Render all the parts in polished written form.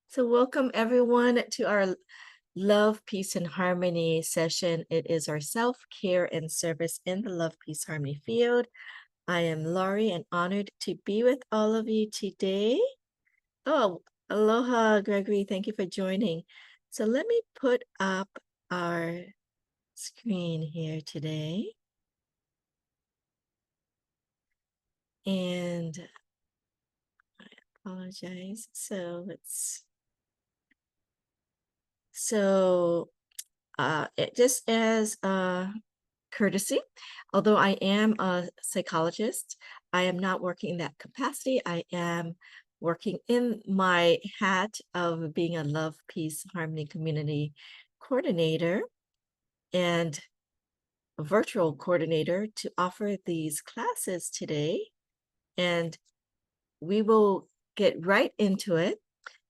So welcome everyone to our Love, Peace, and Harmony session. It is our self-care and service in the Love, Peace, Harmony field. I am Laurie and honored to be with all of you today. Oh, aloha, Gregory. Thank you for joining. So let me put up our screen here today. And I apologize. Just as courtesy, although I am a psychologist, I am not working in that capacity. I am working in my hat of being a love, peace, harmony community coordinator and a virtual coordinator to offer these classes today. And we will get right into it.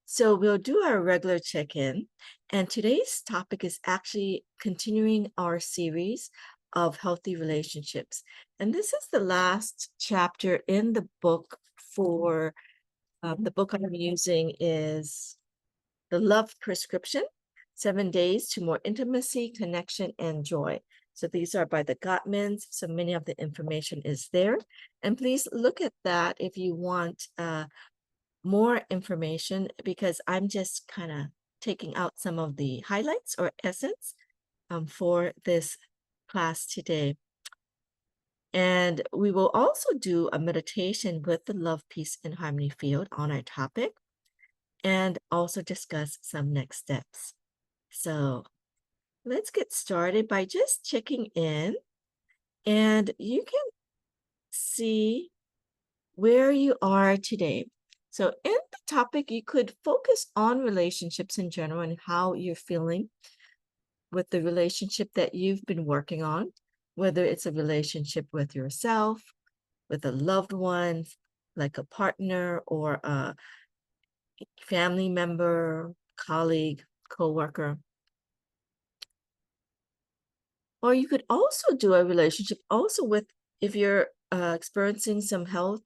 So we'll do our regular check-in, and today's topic is actually continuing our series of healthy relationships. And this is the last chapter in the book for, the book I'm using is The Love Prescription, 7 Days to More Intimacy, Connection, and Joy. So these are by the Gottmans, so many of the information is there. And please look at that if you want more information, because I'm just kind of taking out some of the highlights or essence for this class today. And we will also do a meditation with the Love, Peace, and Harmony field on our topic, and also discuss some next steps. So let's get started by just checking in, and you can see where you are today. So in the topic, you could focus on relationships in general and how you're feeling with the relationship that you've been working on, whether it's a relationship with yourself, with a loved one, like a partner or a family member, colleague, coworker. Or you could also do a relationship also with, if you're experiencing some health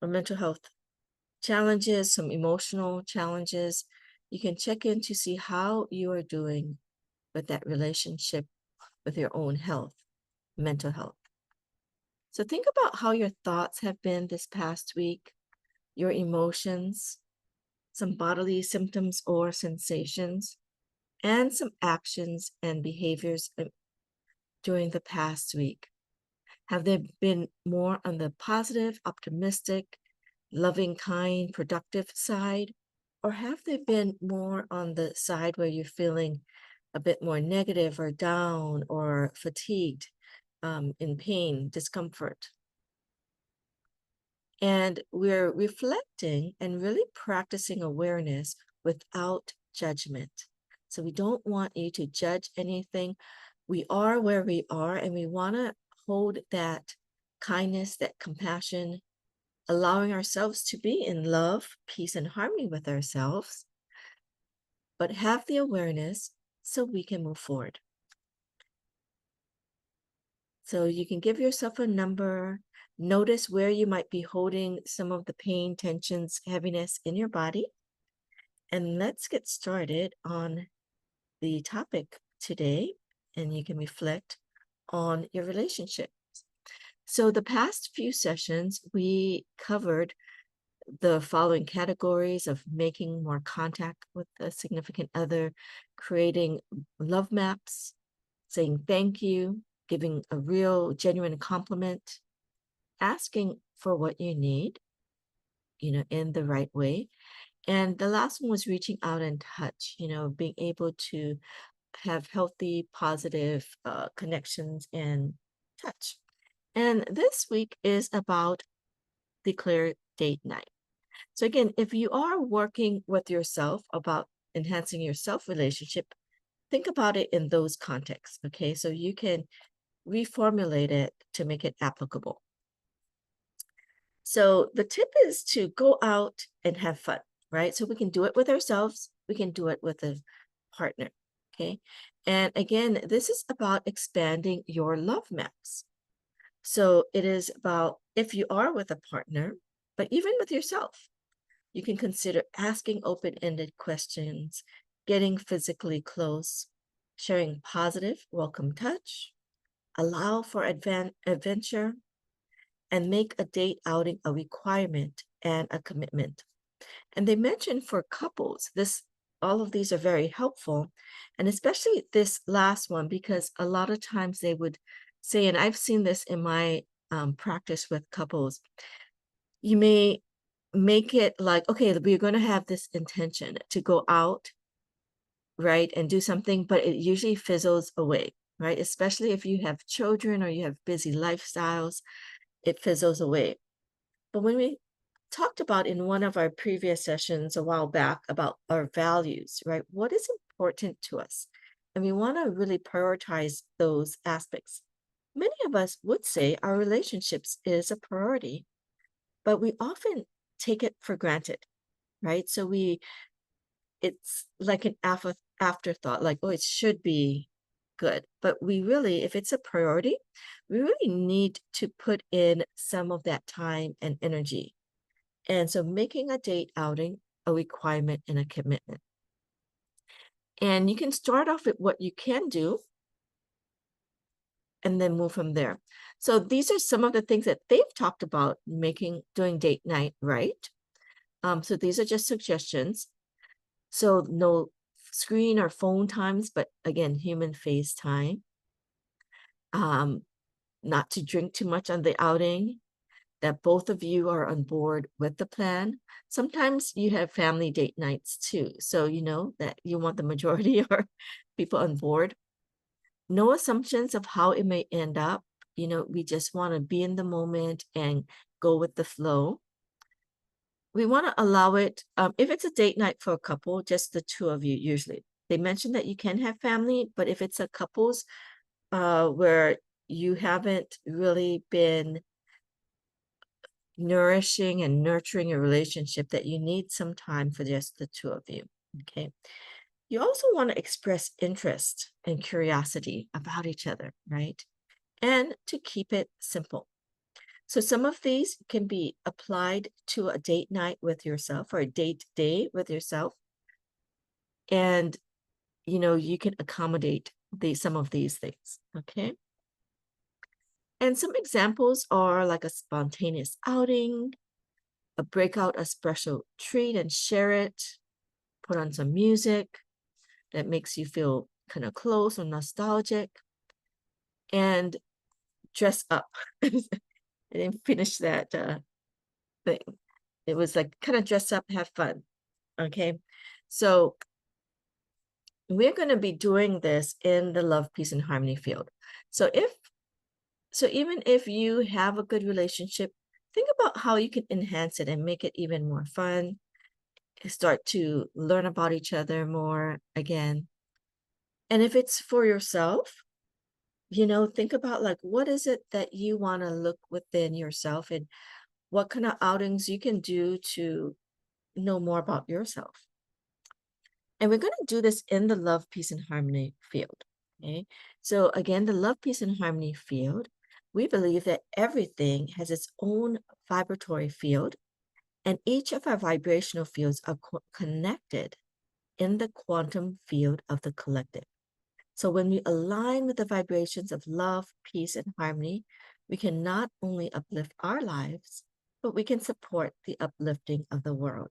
or mental health challenges, some emotional challenges, you can check in to see how you are doing with that relationship with your own health, mental health. So think about how your thoughts have been this past week, your emotions, some bodily symptoms or sensations, and some actions and behaviors during the past week. Have they been more on the positive, optimistic, loving, kind, productive side? Or have they been more on the side where you're feeling a bit more negative or down or fatigued, in pain, discomfort? And we're reflecting and really practicing awareness without judgment. So we don't want you to judge anything. We are where we are, and we want to hold that kindness, that compassion, allowing ourselves to be in love, peace, and harmony with ourselves, but have the awareness so we can move forward. So you can give yourself a number, notice where you might be holding some of the pain, tensions, heaviness in your body. And let's get started on the topic today, and you can reflect on your relationships. So the past few sessions, we covered the following categories of making more contact with a significant other, creating love maps, saying thank you, giving a real genuine compliment, asking for what you need, in the right way. And the last one was reaching out and touch, being able to have healthy, positive connections and touch. And this week is about declare date night. So again, if you are working with yourself about enhancing your self-relationship, think about it in those contexts, okay? So you can reformulate it to make it applicable. So the tip is to go out and have fun, right? So we can do it with ourselves. We can do it with a partner, okay? And again, this is about expanding your love maps. So it is about, if you are with a partner, but even with yourself, You can consider asking open-ended questions, getting physically close, sharing positive, welcome touch, allow for adventure, and make a date outing a requirement and a commitment. And they mentioned for couples, all of these are very helpful, and especially this last one, because a lot of times they would say, and I've seen this in my practice with couples, you may make it like, okay, we're going to have this intention to go out, right, and do something, but it usually fizzles away, right? Especially if you have children or you have busy lifestyles, it fizzles away. But when we talked about in one of our previous sessions a while back about our values, right? What is important to us? And we want to really prioritize those aspects. Many of us would say our relationships is a priority, but we often take it for granted, right? So it's like an afterthought, like, oh, it should be good. But we really, if it's a priority, we really need to put in some of that time and energy. And so making a date outing a requirement and a commitment. And you can start off with what you can do and then move from there. So these are some of the things that they've talked about doing date night right. So these are just suggestions. So no screen or phone times, but again, human face time. Not to drink too much on the outing, that both of you are on board with the plan. Sometimes you have family date nights too. So you know that you want the majority of people on board. No assumptions of how it may end up. We just want to be in the moment and go with the flow. We want to allow it, if it's a date night for a couple, just the two of you usually. They mentioned that you can have family, but if it's a couples where you haven't really been nourishing and nurturing a relationship, that you need some time for just the two of you. Okay. You also want to express interest and curiosity about each other, right? And to keep it simple. So some of these can be applied to a date night with yourself or a date day with yourself. And, you can accommodate some of these things. Okay. And some examples are like a spontaneous outing, break out a special treat and share it, put on some music that makes you feel kind of close or nostalgic, and dress up. I didn't finish that thing. It was like kind of dress up, have fun. Okay. So we're going to be doing this in the love, peace, and harmony field. So even if you have a good relationship, think about how you can enhance it and make it even more fun. Start to learn about each other more again. And if it's for yourself, think about like, what is it that you want to look within yourself and what kind of outings you can do to know more about yourself. And we're going to do this in the love, peace, and harmony field. Okay. So again, the love, peace, and harmony field, we believe that everything has its own vibratory field, and each of our vibrational fields are connected in the quantum field of the collective. So when we align with the vibrations of love, peace, and harmony, we can not only uplift our lives, but we can support the uplifting of the world.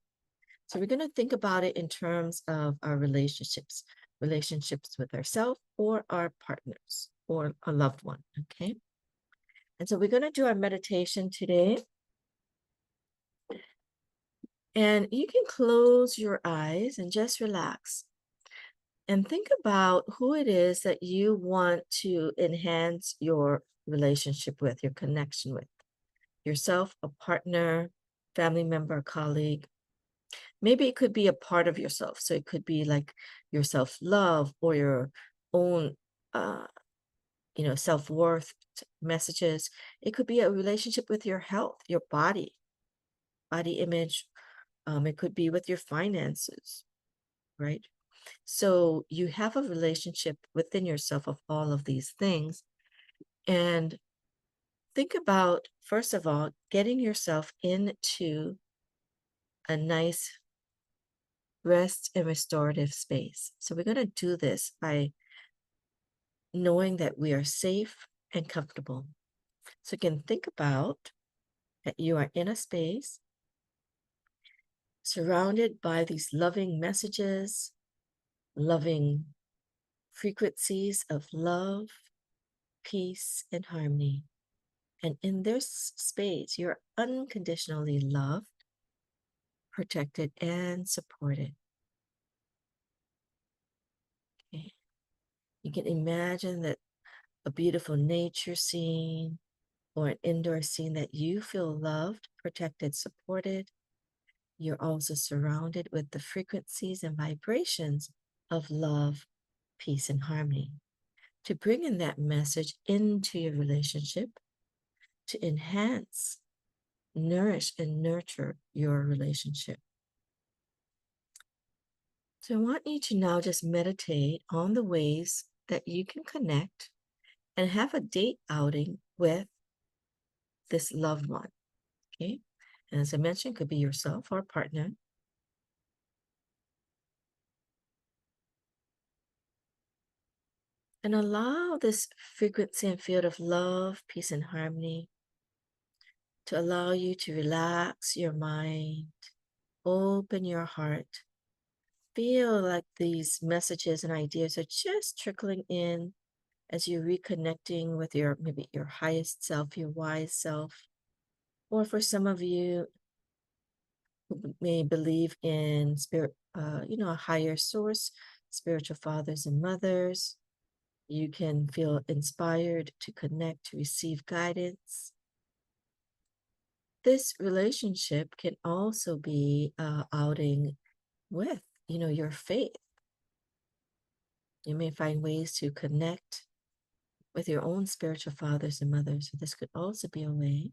So we're going to think about it in terms of our relationships with ourselves or our partners or a loved one, okay? And so we're going to do our meditation today. And you can close your eyes and just relax. And think about who it is that you want to enhance your relationship with, your connection with. Yourself, a partner, family member, colleague. Maybe it could be a part of yourself. So it could be like your self-love or your own, self-worth messages. It could be a relationship with your health, your body image. It could be with your finances, right? So you have a relationship within yourself of all of these things. And think about, first of all, getting yourself into a nice rest and restorative space. So we're going to do this by knowing that we are safe and comfortable. So you can think about that you are in a space surrounded by these loving messages, loving frequencies of love, peace, and harmony. And in this space, you're unconditionally loved, protected, and supported. Okay. You can imagine that a beautiful nature scene or an indoor scene that you feel loved, protected, supported. You're also surrounded with the frequencies and vibrations of love, peace, and harmony to bring in that message into your relationship to enhance, nourish, and nurture your relationship. So I want you to now just meditate on the ways that you can connect and have a date outing with this loved one. Okay. And as I mentioned, it could be yourself or a partner. And allow this frequency and field of love, peace, and harmony to allow you to relax your mind, open your heart. Feel like these messages and ideas are just trickling in as you're reconnecting with your maybe your highest self, your wise self. Or for some of you who may believe in spirit, a higher source, spiritual fathers and mothers, you can feel inspired to connect, to receive guidance. This relationship can also be outing with, your faith. You may find ways to connect with your own spiritual fathers and mothers. So this could also be a way.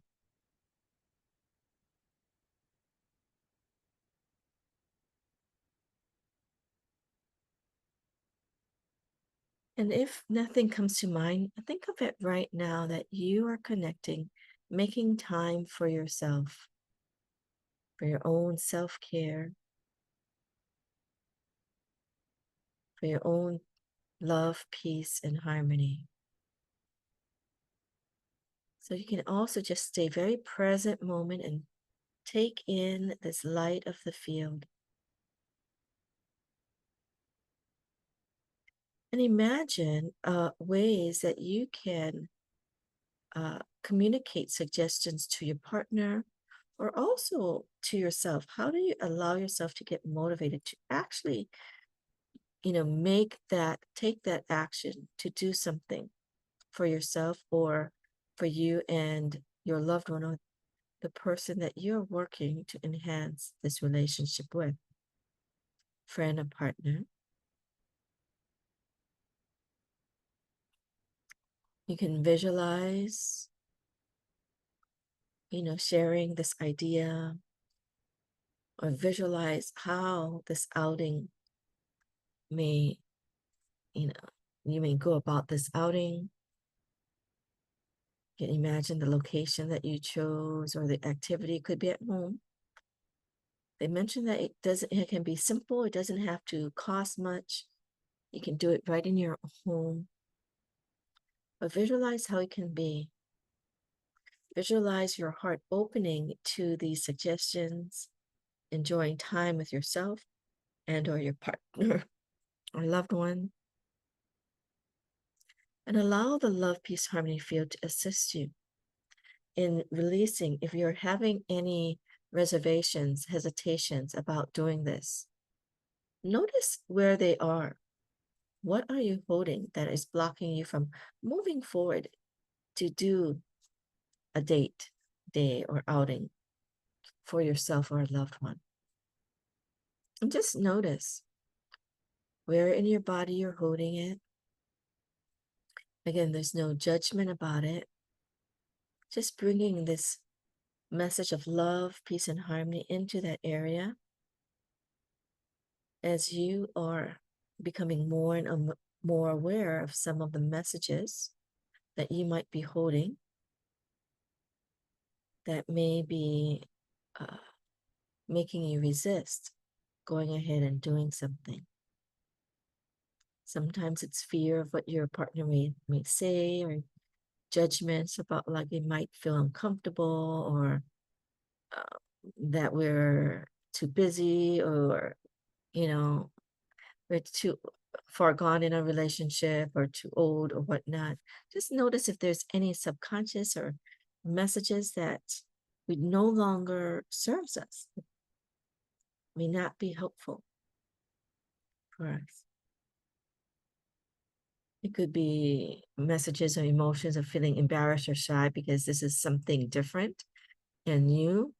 And if nothing comes to mind, think of it right now that you are connecting, making time for yourself, for your own self-care, for your own love, peace, and harmony. So you can also just stay very present moment and take in this light of the field. And imagine ways that you can communicate suggestions to your partner or also to yourself. How do you allow yourself to get motivated to actually, take that action to do something for yourself or for you and your loved one or the person that you're working to enhance this relationship with, friend or partner? You can visualize, sharing this idea or visualize how this outing may, you may go about this outing. You can imagine the location that you chose or the activity. It could be at home. They mentioned that it can be simple. It doesn't have to cost much. You can do it right in your home. But visualize how it can be. Visualize your heart opening to these suggestions, enjoying time with yourself and or your partner or loved one. And allow the love, peace, harmony field to assist you in releasing if you're having any reservations, hesitations about doing this. Notice where they are. What are you holding that is blocking you from moving forward to do a date, day, or outing for yourself or a loved one? And just notice where in your body you're holding it. Again, there's no judgment about it. Just bringing this message of love, peace, and harmony into that area as you are becoming more and more aware of some of the messages that you might be holding that may be making you resist going ahead and doing something. Sometimes it's fear of what your partner may say, or judgments about like they might feel uncomfortable, or uh, that we're too busy, or you know we're too far gone in a relationship, or too old, or whatnot. Just notice if there's any subconscious or messages that we no longer serves us, may not be helpful for us. It could be messages or emotions of feeling embarrassed or shy because this is something different and new.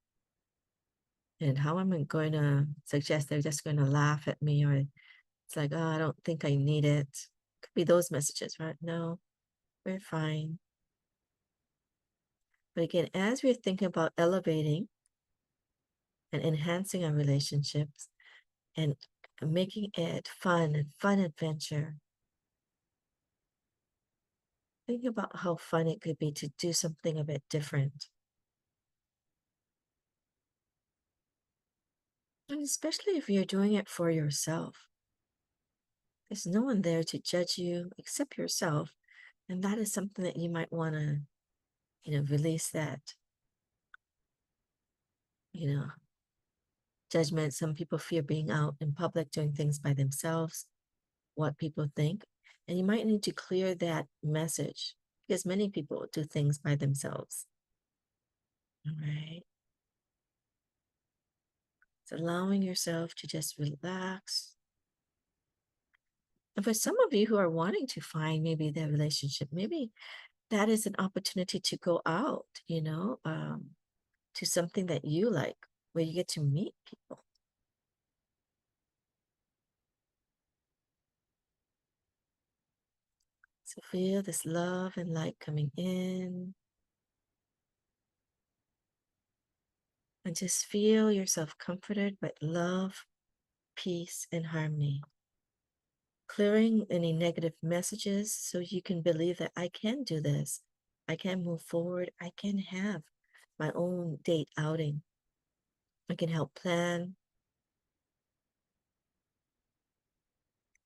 And how am I going to suggest they're just going to laugh at me, or it's like, oh, I don't think I need it. Could be those messages, right? No, we're fine. But again, as we're thinking about elevating and enhancing our relationships and making it fun and fun adventure, think about how fun it could be to do something a bit different. And especially if you're doing it for yourself. There's no one there to judge you except yourself. And that is something that you might want to, release that, you know, judgment. Some people fear being out in public doing things by themselves, what people think. And you might need to clear that message because many people do things by themselves. All right. It's allowing yourself to just relax. And for some of you who are wanting to find maybe their relationship, maybe that is an opportunity to go out, to something that you like, where you get to meet people. So feel this love and light coming in. And just feel yourself comforted by love, peace, and harmony. Clearing any negative messages so you can believe that I can do this. I can move forward. I can have my own date outing. I can help plan.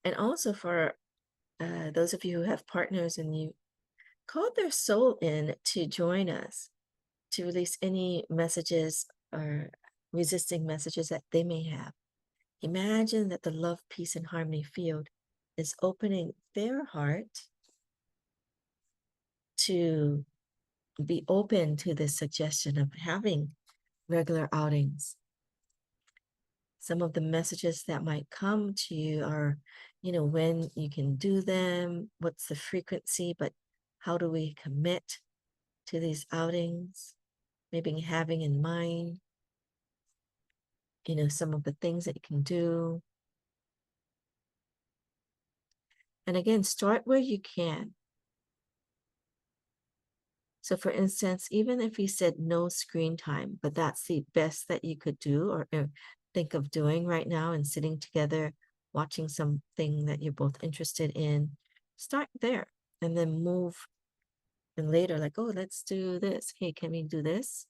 And also for those of you who have partners and you call their soul in to join us to release any messages or resisting messages that they may have. Imagine that the love, peace, and harmony field is opening their heart to be open to this suggestion of having regular outings. Some of the messages that might come to you are, when you can do them, what's the frequency, but how do we commit to these outings? Maybe having in mind, some of the things that you can do. And again, start where you can. So for instance, even if you said no screen time, but that's the best that you could do or think of doing right now, and sitting together, watching something that you're both interested in, start there and then move. And later, like, oh, let's do this. Hey, can we do this?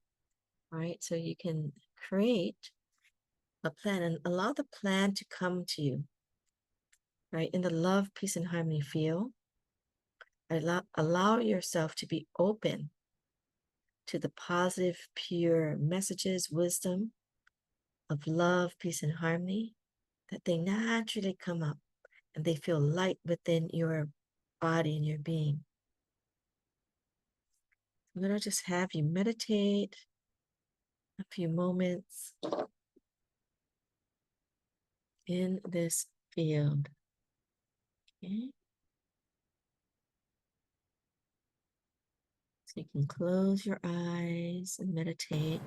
All right. So you can create a plan and allow the plan to come to you, right? In the love, peace, and harmony field, allow yourself to be open to the positive, pure messages, wisdom of love, peace, and harmony, that they naturally come up and they feel light within your body and your being. I'm going to just have you meditate a few moments in this field. Okay. So you can close your eyes and meditate.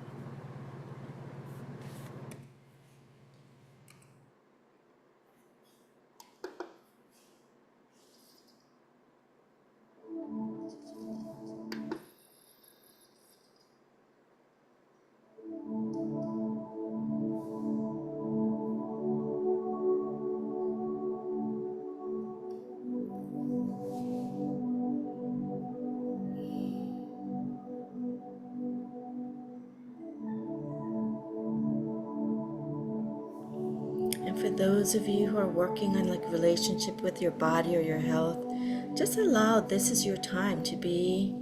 for those of you who are working on like relationship with your body or your health, just allow this is your time to be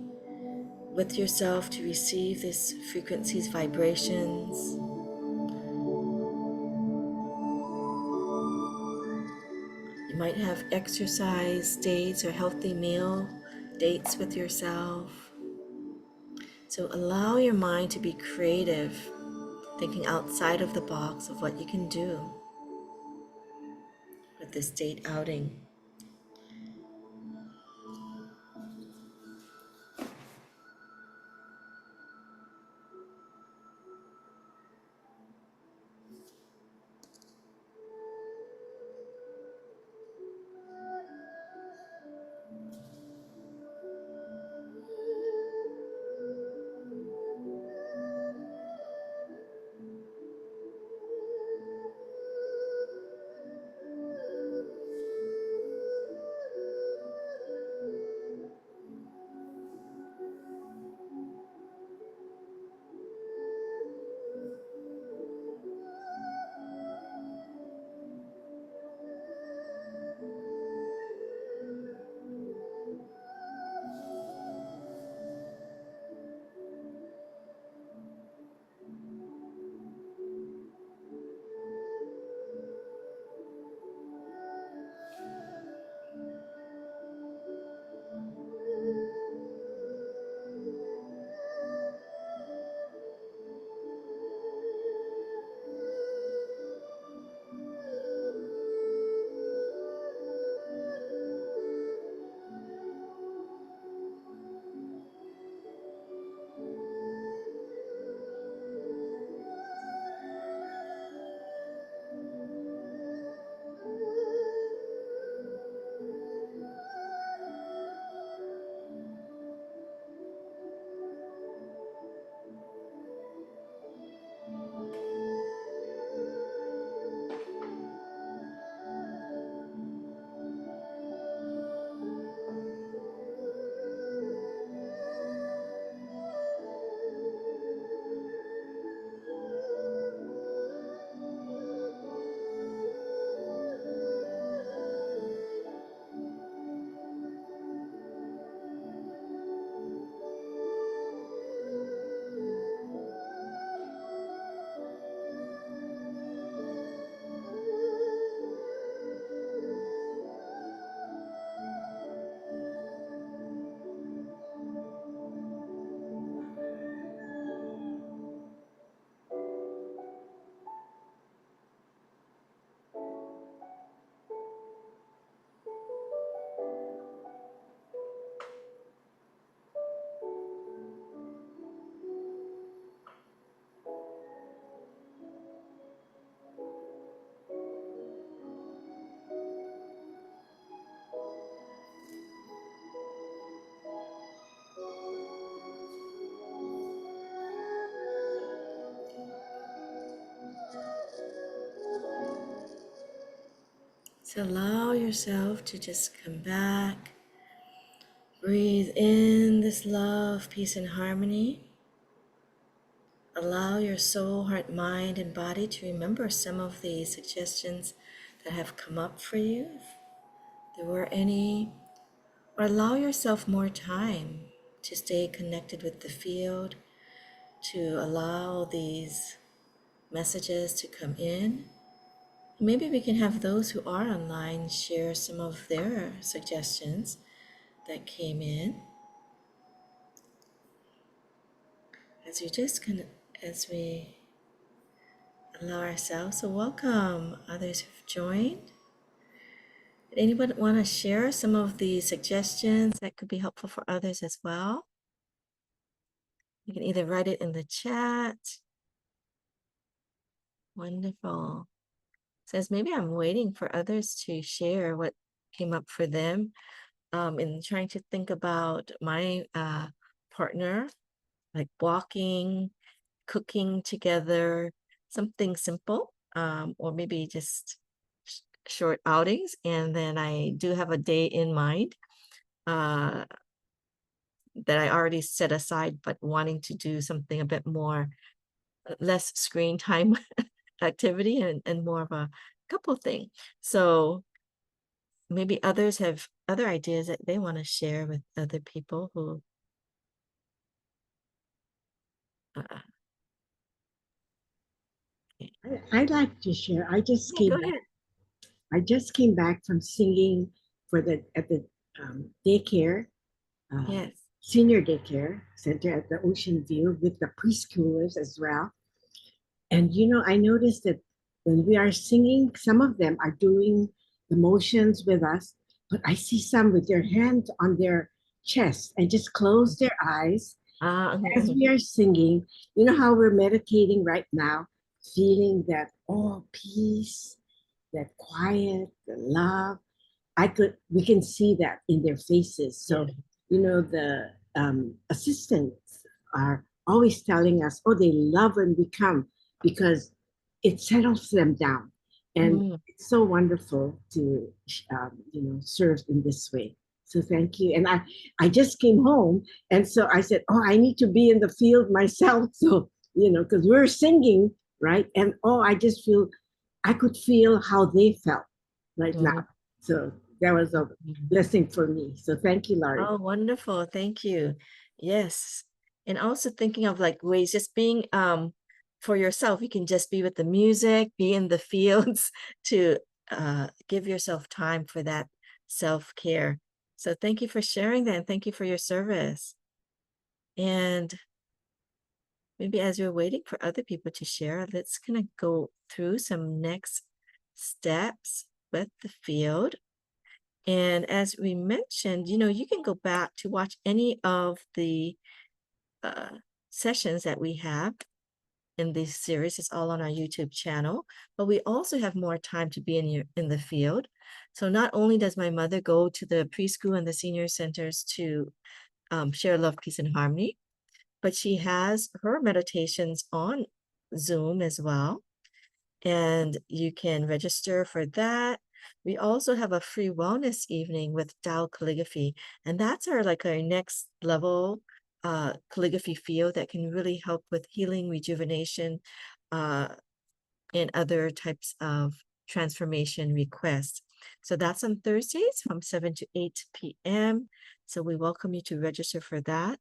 with yourself, to receive these frequencies, vibrations. You might have exercise dates or healthy meal dates with yourself. So allow your mind to be creative, thinking outside of the box of what you can do with this date outing. So allow yourself to just come back, breathe in this love, peace, and harmony. Allow your soul, heart, mind, and body to remember some of the suggestions that have come up for you, if there were any, or allow yourself more time to stay connected with the field, to allow these messages to come in. Maybe we can have those who are online share some of their suggestions that came in as we allow ourselves. So welcome others who've joined. Did anyone want to share some of the suggestions that could be helpful for others as well? You can either write it in the chat. Wonderful. Says maybe I'm waiting for others to share what came up for them. In trying to think about my partner, like walking, cooking together, something simple, or maybe just short outings. And then I do have a day in mind that I already set aside, but wanting to do something a bit more, less screen time activity and more of a couple thing. So maybe others have other ideas that they want to share with other people who uh, I'd like to share. yeah, go ahead. I just came back from singing for the at the daycare, uh, Yes. senior daycare center at the Ocean View with the preschoolers as well. And I noticed that when we are singing, some of them are doing the motions with us, but I see some with their hands on their chest and just close their eyes as we are singing. You know how we're meditating right now, feeling that peace, that quiet, the love. We can see that in their faces. Yeah. So, the assistants are always telling us, oh, they love when we come because it settles them down. And Mm. it's so wonderful to, serve in this way. So thank you. And I just came home. And so I said, oh, I need to be in the field myself. So, because we're singing, right? And I just I could feel how they felt right now. Mm. So that was a Mm. blessing for me. So thank you, Laurie. Oh, wonderful. Thank you. Yes. And also thinking of like ways just being for yourself, you can just be with the music, be in the fields to give yourself time for that self-care. So thank you for sharing that and thank you for your service. And maybe as we're waiting for other people to share, let's kind of go through some next steps with the field. And as we mentioned, you can go back to watch any of the uh, sessions that we have in this series. It's all on our YouTube channel, but we also have more time to be in the field. So not only does my mother go to the preschool and the senior centers to share love, peace, and harmony, but she has her meditations on Zoom as well, and you can register for that. We also have a free wellness evening with Tao Calligraphy, and that's our next level calligraphy field that can really help with healing, rejuvenation, uh, and other types of transformation requests. So that's on Thursdays from 7 to 8 p.m. So we welcome you to register for that.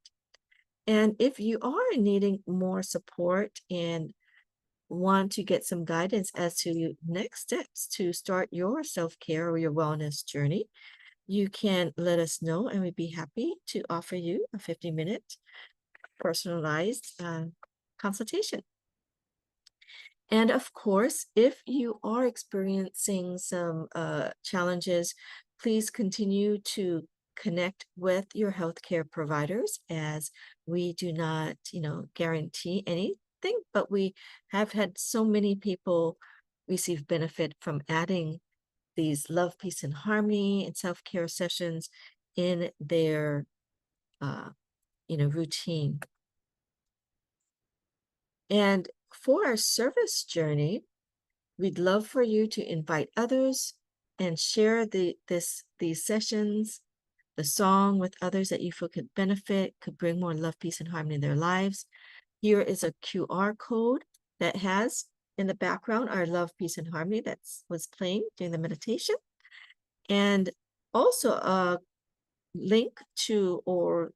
And if you are needing more support and want to get some guidance as to next steps to start your self-care or your wellness journey, you can let us know and we'd be happy to offer you a 50-minute personalized consultation. And of course, if you are experiencing some challenges, please continue to connect with your healthcare providers, as we do not, guarantee anything, but we have had so many people receive benefit from adding these love, peace, and harmony and self-care sessions in their, uh, routine. And for our service journey, we'd love for you to invite others and share these sessions, the song with others that you feel could benefit, could bring more love, peace, and harmony in their lives. Here is a QR code that has in the background our love, peace, and harmony that was playing during the meditation. And also a link to or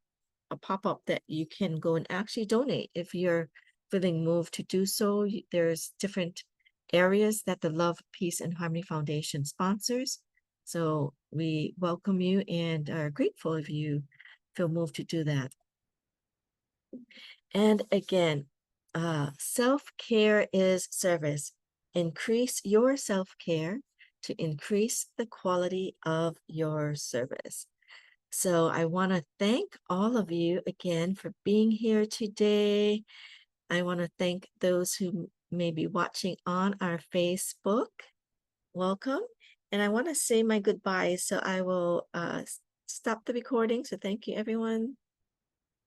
a pop-up that you can go and actually donate if you're feeling moved to do so. There's different areas that the Love, Peace, and Harmony Foundation sponsors. So we welcome you and are grateful if you feel moved to do that. And again, self-care is service. Increase your self-care to increase the quality of your service. So I want to thank all of you again for being here today. I want to thank those who may be watching on our Facebook. Welcome. And I want to say my goodbyes. So I will stop the recording. So thank you, everyone.